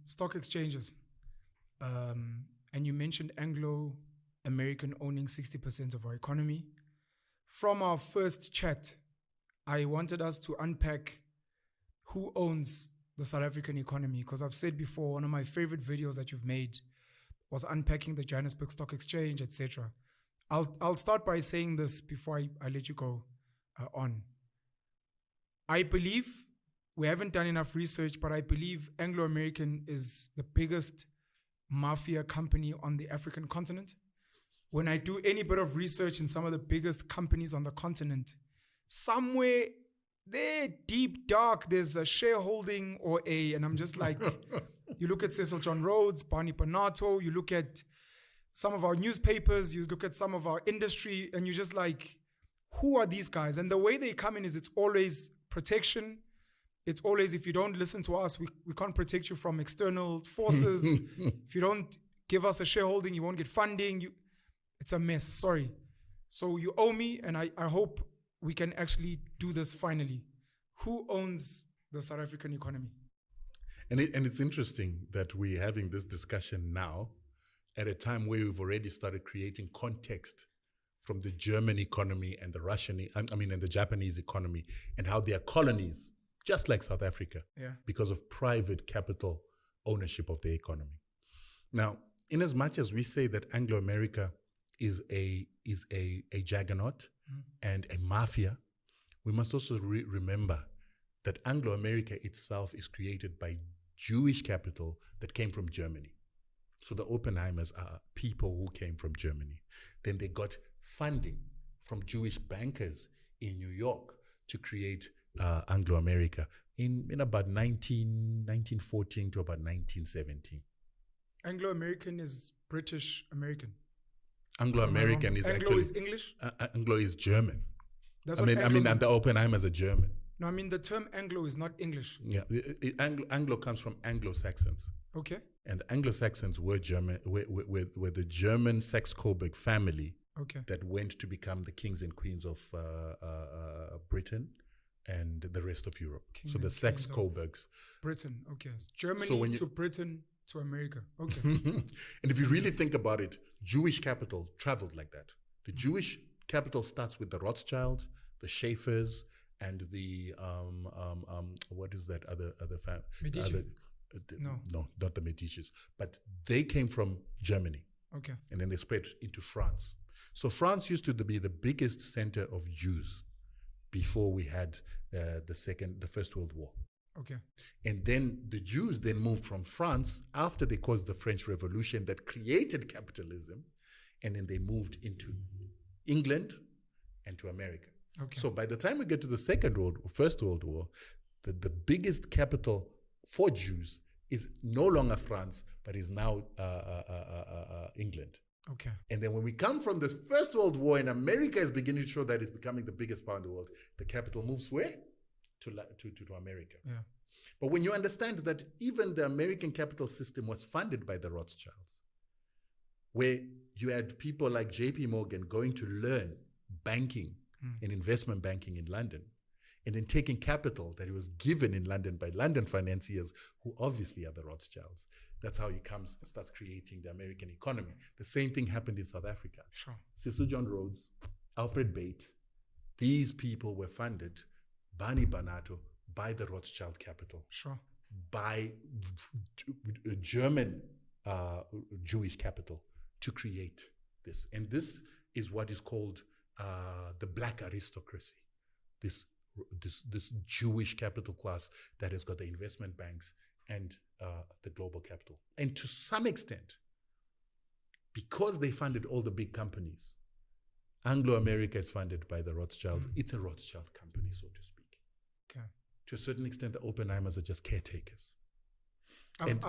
stock exchanges, and you mentioned Anglo American owning 60% of our economy. From our first chat, I wanted us to unpack who owns the South African economy, because I've said before, one of my favorite videos that you've made was unpacking the Johannesburg Stock Exchange, etc. I'll start by saying this before I let you go on. I believe, we haven't done enough research, but I believe Anglo American is the biggest mafia company on the African continent. When I do any bit of research in some of the biggest companies on the continent, somewhere there, deep dark, there's a shareholding and I'm just like, you look at Cecil John Rhodes, Barney Bonato, you look at some of our newspapers, you look at some of our industry, and you're just like, who are these guys? And the way they come in is it's always protection. It's always, if you don't listen to us, we can't protect you from external forces. If you don't give us a shareholding, you won't get funding. It's a mess, sorry. So you owe me, and I hope we can actually do this finally. Who owns the South African economy? And it's interesting that we're having this discussion now at a time where we've already started creating context from the German economy and and the Japanese economy, and how they are colonies, just like South Africa, because of private capital ownership of the economy. Now, in as much as we say that Anglo America is a juggernaut and a mafia, we must also remember that Anglo America itself is created by Jewish capital that came from Germany. So the Oppenheimers are people who came from Germany. Then they got funding from Jewish bankers in New York to create Anglo America in about 1914 to about 1917. Anglo American is British American. Anglo American is Anglo actually is English. Anglo is German. That's and the Oppenheimers are German. No, I mean the term Anglo is not English. Yeah, Anglo comes from Anglo-Saxons. Okay. And Anglo-Saxons were German, were the German Saxe-Coburg family that went to become the kings and queens of Britain and the rest of Europe. So the Saxe-Coburgs. Britain, okay. Germany to Britain to America. Okay. And if you really think about it, Jewish capital traveled like that. The Jewish capital starts with the Rothschild, the Schaeffers, and the what is that other family? Medici. No, not the Medicis. But they came from Germany. Okay. And then they spread into France. So France used to be the biggest center of Jews before we had the First World War. Okay. And then the Jews then moved from France after they caused the French Revolution that created capitalism, and then they moved into England and to America. Okay. So by the time we get to the First World War, the biggest capital for Jews is no longer France, but is now England. Okay. And then when we come from the First World War and America is beginning to show that it's becoming the biggest power in the world, the capital moves where? To America. Yeah. But when you understand that even the American capital system was funded by the Rothschilds, where you had people like JP Morgan going to learn banking and investment banking in London, and then taking capital that was given in London by London financiers, who obviously are the Rothschilds. That's how he comes and starts creating the American economy. The same thing happened in South Africa. Sure. Cecil John Rhodes, Alfred Bate, these people were funded, Barney Bonato, by the Rothschild capital. Sure. By German Jewish capital to create this. And this is what is called the black aristocracy. This Jewish capital class that has got the investment banks and the global capital. And to some extent, because they funded all the big companies, Anglo America is funded by the Rothschild. It's a Rothschild company, so to speak. Okay. To a certain extent, the Oppenheimers are just caretakers. I've